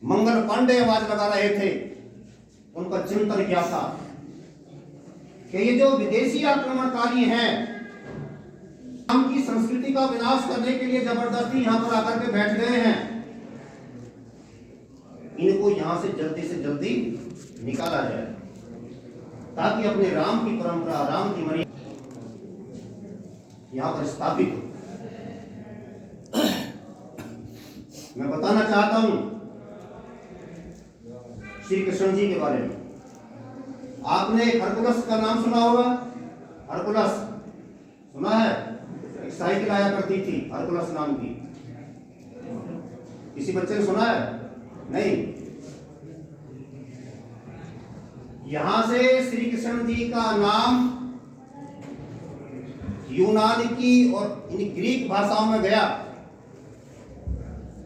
मंगल पांडे आवाज लगा रहे थे, उनका चिंतन क्या था कि ये जो विदेशी आक्रमणकारी हैं, हम की संस्कृति का विनाश करने के लिए जबरदस्ती यहां पर आकर के बैठ गए हैं, इनको यहां से जल्दी निकाला जाए ताकि अपने राम की परंपरा, राम की मर्यादा यहां पर स्थापित हो। मैं बताना चाहता हूं श्री कृष्ण जी के बारे में। आपने हरकुलस का नाम सुना होगा। हरकुलस सुना है? एक साइकिल आया करती थी हरकुलस नाम की। किसी बच्चे ने सुना है? नहीं। यहां से श्री कृष्ण जी का नाम यूनानी की और ग्रीक भाषाओं में गया,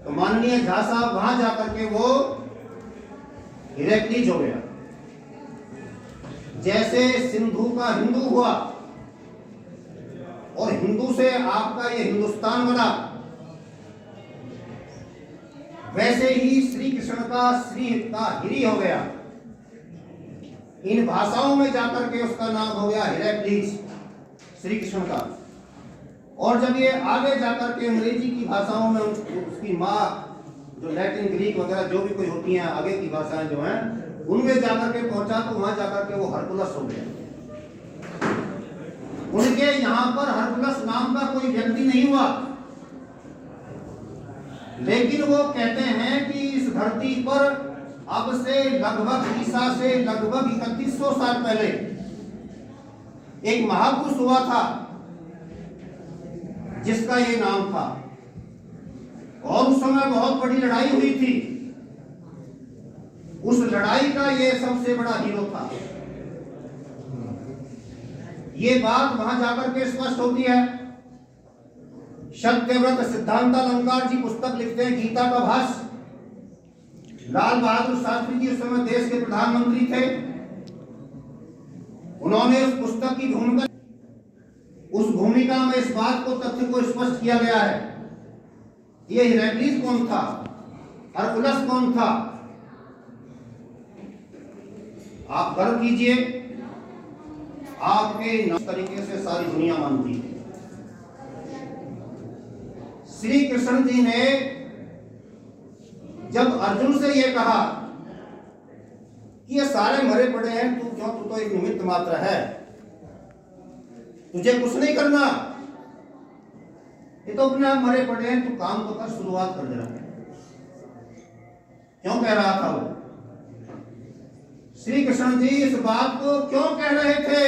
तो माननीय झा साहब वहां जाकर के वो हिरक्लीज हो गया। जैसे सिंधु का हिंदू हुआ और हिंदू से आपका ये हिंदुस्तान बना, वैसे ही श्री कृष्ण का श्री का हिरी हो गया। इन भाषाओं में जाकर के उसका नाम हो गया हिरक्लीज, श्री कृष्ण का। और जब ये आगे जाकर के अंग्रेजी की भाषाओं में उसकी माँ जो लैटिन, ग्रीक वगैरह जो भी कोई होती हैं आगे की भाषाएं जो हैं, उनमें जाकर के पहुंचा तो वहां जाकर के वो हरकुलस हो गया। उनके यहां पर हरकुलस नाम का कोई व्यक्ति नहीं हुआ, लेकिन वो कहते हैं कि इस धरती पर अब से लगभग ईसा से लगभग 3100 साल पहले एक महापुरुष हुआ था जिसका ये नाम था, और उस समय बहुत बड़ी लड़ाई हुई थी। उस लड़ाई का ये सबसे बड़ा हीरो था। ये बात वहां जाकर के स्पष्ट होती है। सत्यव्रत सिद्धांतालंकार जी पुस्तक लिखते हैं, गीता का भाष्य। लाल बहादुर शास्त्री जी उस समय देश के प्रधानमंत्री थे। उन्होंने उस पुस्तक की भूमिका, उस भूमिका में इस बात को, तथ्य को स्पष्ट किया गया है। ये हिरक्लीज कौन था, हरकुलस कौन था। आप गर्व कीजिए, आपके इस तरीके से सारी दुनिया मानती है। श्री कृष्ण जी ने जब अर्जुन से ये कहा कि ये सारे मरे पड़े हैं, तू क्यों, तू तो एक निमित्त मात्र है, तुझे कुछ नहीं करना, ये तो अपने आप मरे पड़े हैं, तू काम तो कर, शुरुआत कर देना। क्यों कह रहा था वो? श्री कृष्ण जी इस बात को क्यों कह रहे थे?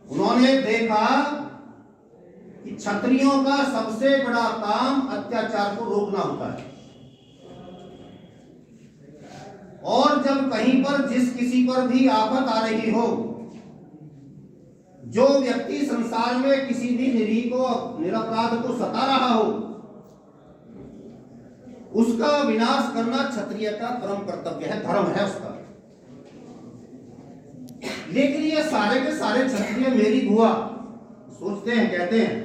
उन्होंने देखा कि क्षत्रियों का सबसे बड़ा काम अत्याचार को रोकना होता है, और जब कहीं पर जिस किसी पर भी आफत आ रही हो, जो व्यक्ति संसार में किसी भी निरीह को, निरपराध को सता रहा हो, उसका विनाश करना क्षत्रिय का परम कर्तव्य है, धर्म है उसका। लेकिन ये सारे के सारे क्षत्रिय मेरी बुआ सोचते हैं, कहते हैं,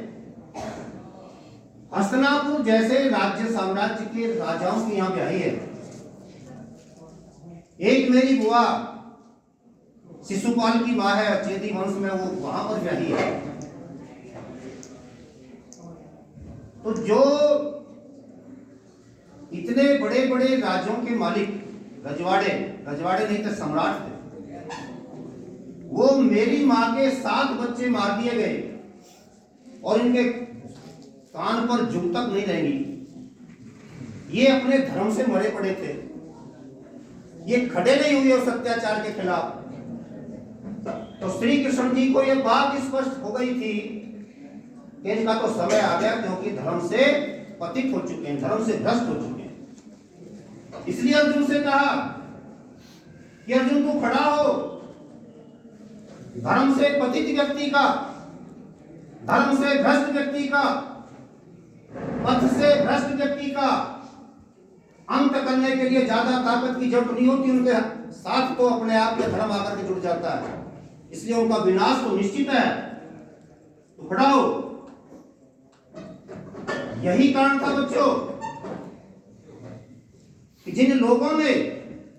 हस्तिनापुर जैसे राज्य साम्राज्य के राजाओं की यहां ब्याही है। एक मेरी बुआ शिशुपाल की मां है, चेदी वंश में, वो वहां पर ब्याही है। तो जो इतने बड़े बड़े राज्यों के मालिक, रजवाड़े नहीं थे, सम्राट थे, वो मेरी मां के 7 बच्चे मार दिए गए, और इनके कान पर जुग तक नहीं रहेंगी। ये अपने धर्म से मरे पड़े थे, ये खड़े नहीं हुए उस अत्याचार के खिलाफ। तो श्री कृष्ण जी को यह बात स्पष्ट हो गई थी कि इनका तो समय आ गया, क्योंकि धर्म से पतित हो चुके हैं, धर्म से भ्रष्ट हो चुके हैं। इसलिए अर्जुन से कहा कि अर्जुन तू खड़ा हो, धर्म से पतित व्यक्ति का, धर्म से भ्रष्ट व्यक्ति का, पथ से भ्रष्ट व्यक्ति का अंत करने के लिए ज्यादा ताकत की जरूरत नहीं होती, उनके साथ तो अपने आप में धर्म आकर के जुड़ जाता है। इसलिए उनका विनाश तो निश्चित है, तो खड़ा हो। यही कारण था बच्चों कि जिन लोगों ने